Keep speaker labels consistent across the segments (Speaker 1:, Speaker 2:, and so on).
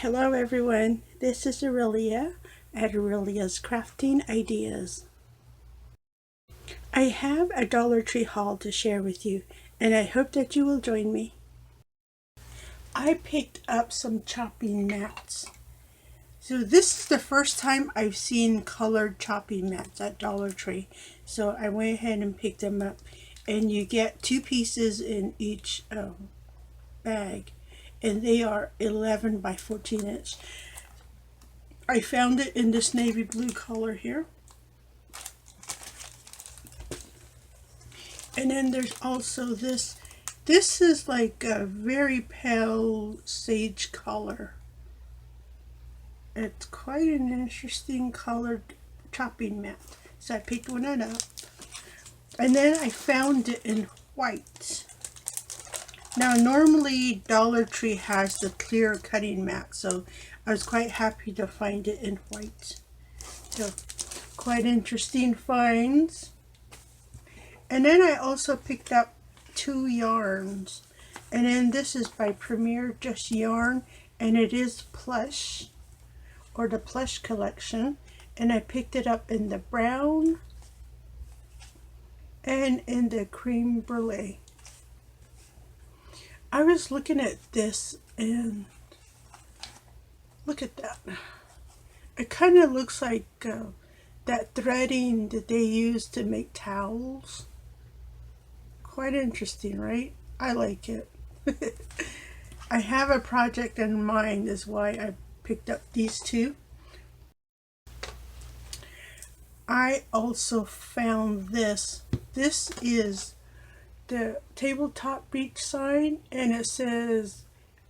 Speaker 1: Hello everyone, this is Aurelia at Aurelia's Crafting Ideas. I have a Dollar Tree haul to share with you, and I hope that you will join me. I picked up some chopping mats. So this is the first time I've seen colored chopping mats at Dollar Tree. So I went ahead and picked them up, and you get 2 pieces in each bag, and they are 11 by 14 inch. I found it in this navy blue color here. And then there's also this. This is like a very pale sage color. It's quite an interesting colored chopping mat. So I picked one up. And then I found it in white. Now normally Dollar Tree has the clear cutting mat, so I was quite happy to find it in white. So quite interesting finds. And then I also picked up 2 yarns. And then this is by Premier Just Yarn, and it is plush, or the plush collection. And I picked it up in the brown and in the cream brulee. I was looking at this and look at that. It kind of looks like that threading that they use to make towels. Quite interesting, right? I like it. I have a project in mind, is why I picked up these 2. I also found this. This is the tabletop beach sign, and it says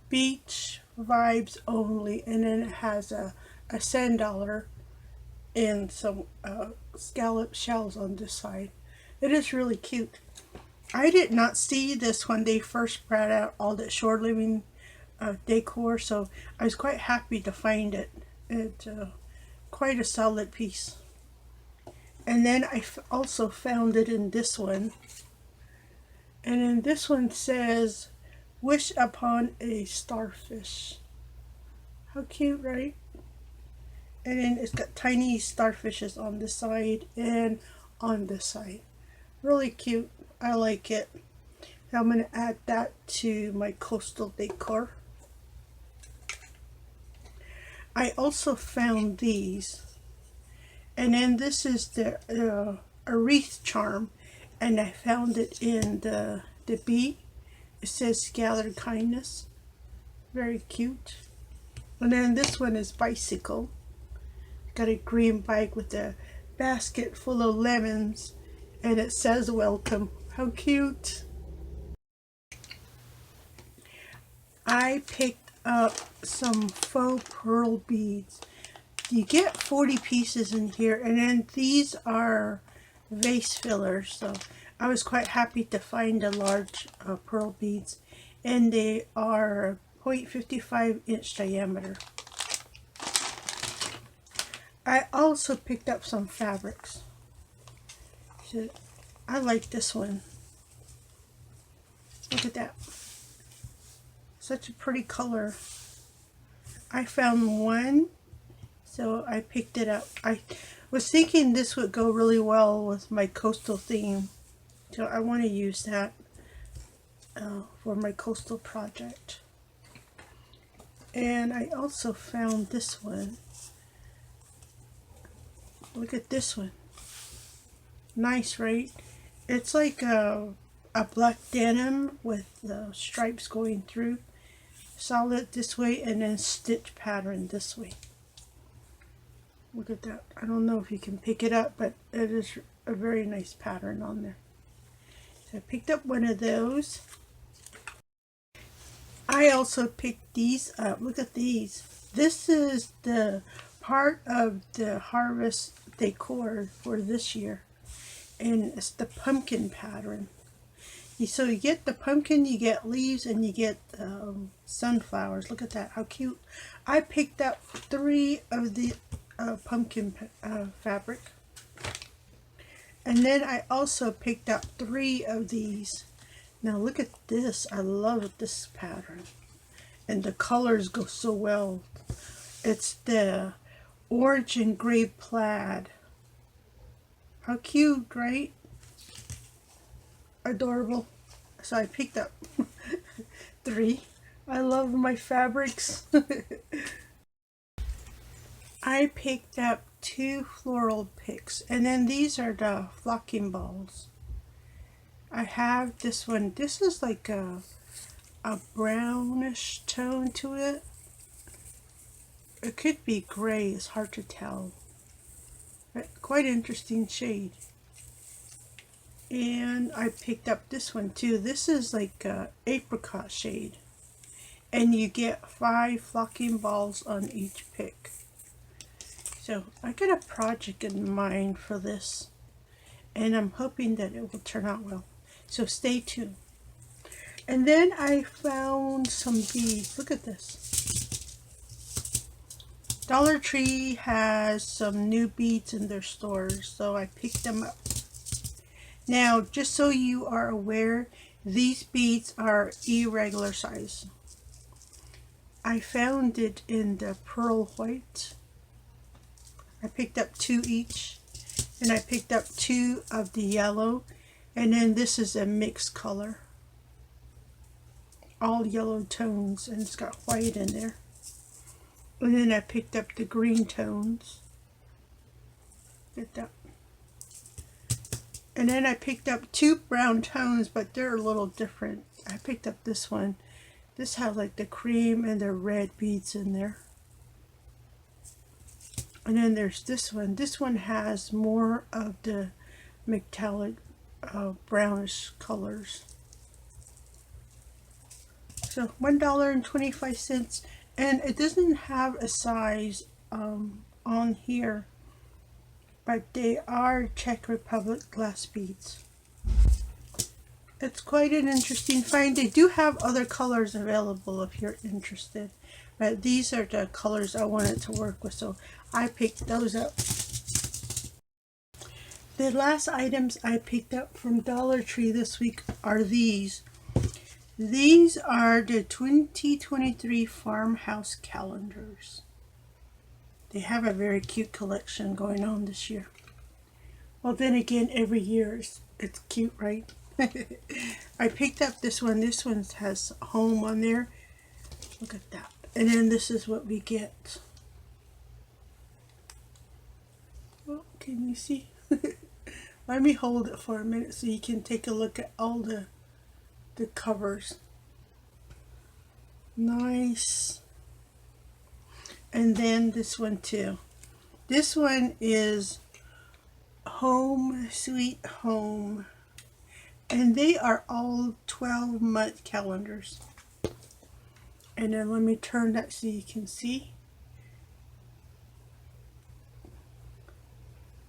Speaker 1: beach vibes only, and then it has a sand dollar and some scallop shells on this side. It is really cute. I did not see this when they first brought out all that shore living decor, so I was quite happy to find it. It's quite a solid piece. And then I also found it in this one. And then this one says, wish upon a starfish. How cute, right? And then it's got tiny starfishes on this side and on this side. Really cute. I like it. Now I'm going to add that to my coastal decor. I also found these. And then this is the a Wreath Charm. And I found it in the bee. It says gather kindness. Very cute. And then this one is bicycle. Got a green bike with a basket full of lemons, and it says welcome. How cute. I picked up some faux pearl beads. You get 40 pieces in here, and then these are vase fillers, so I was quite happy to find the large pearl beads, and they are 0.55 inch diameter. I also picked up some fabrics. So I like this one. Look at that. Such a pretty color. I found one, so I picked it up. I was thinking this would go really well with my coastal theme, so I want to use that for my coastal project. And I also found this one. Look at this one. Nice, right? It's like a black denim with the stripes going through. Solid this way, and then stitch pattern this way. Look at that. I don't know if you can pick it up, but it is a very nice pattern on there. So I picked up one of those. I also picked these up. Look at these. This is the part of the harvest decor for this year, and it's the pumpkin pattern. So you get the pumpkin, you get leaves, and you get sunflowers. Look at that, how cute. I picked up 3 of the pumpkin fabric, and then I also picked up 3 of these. Now look at this. I love this pattern. and the colors go so well. It's the orange and gray plaid. How cute, right? Adorable. So I picked up 3. I love my fabrics. I picked up 2 floral picks, and then these are the flocking balls. I have this one. This is like a brownish tone to it. It could be gray, it's hard to tell. But quite interesting shade. And I picked up this one too. This is like a apricot shade. And you get 5 flocking balls on each pick. So I got a project in mind for this. And I'm hoping that it will turn out well. So stay tuned. And then I found some beads. Look at this. Dollar Tree has some new beads in their stores, so I picked them up. Now, just so you are aware, these beads are irregular size. I found it in the pearl white. I picked up 2 each, and I picked up 2 of the yellow, and then this is a mixed color. All yellow tones, and it's got white in there. And then I picked up the green tones. Get that. And then I picked up 2 brown tones, but they're a little different. I picked up this one. This has like the cream and the red beads in there. And then there's this one. This one has more of the metallic brownish colors. So $1.25. And it doesn't have a size on here, but they are Czech Republic glass beads. It's quite an interesting find. They do have other colors available if you're interested, but these are the colors I wanted to work with, so I picked those up. The last items I picked up from Dollar Tree this week are these. These are the 2023 farmhouse calendars. They have a very cute collection going on this year. Well, then again, every year it's cute, right? I picked up this one. This one has home on there. Look at that. And then this is what we get. Oh, can you see? Let me hold it for a minute so you can take a look at all the covers. Nice. And then this one too. This one is Home Sweet Home, and they are all 12-month calendars. And then let me turn that so you can see.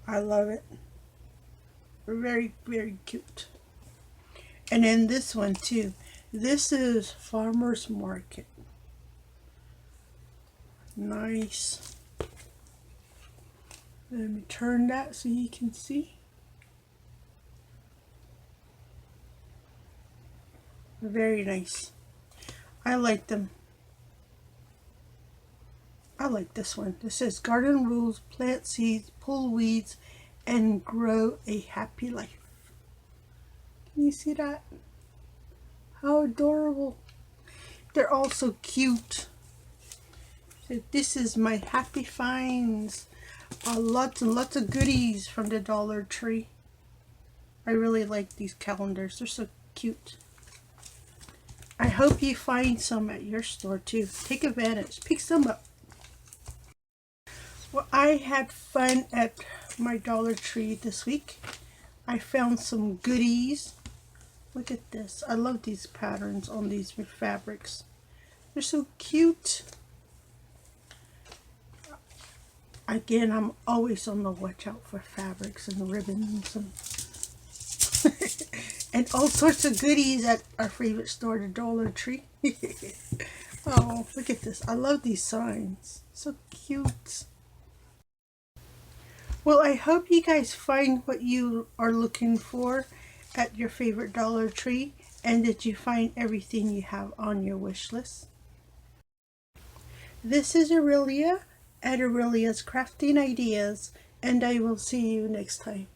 Speaker 1: I love it. Very, very cute. And then this one too. This is Farmer's Market. Nice. Let me turn that so you can see. Very nice. I like them. I like this one. This says garden rules, plant seeds, pull weeds, and grow a happy life. Can you see that? How adorable. They're all so cute. So this is my happy finds. Lots and lots of goodies from the Dollar Tree. I really like these calendars. They're so cute. I hope you find some at your store too. Take advantage. Pick some up. Well, I had fun at my Dollar Tree this week. I found some goodies. Look at this. I love these patterns on these fabrics. They're so cute. Again, I'm always on the watch out for fabrics and ribbons and, and all sorts of goodies at our favorite store, the Dollar Tree. Oh, look at this. I love these signs. So cute. Well, I hope you guys find what you are looking for at your favorite Dollar Tree, and that you find everything you have on your wish list. This is Aurelia at Aurelia's Crafting Ideas, and I will see you next time.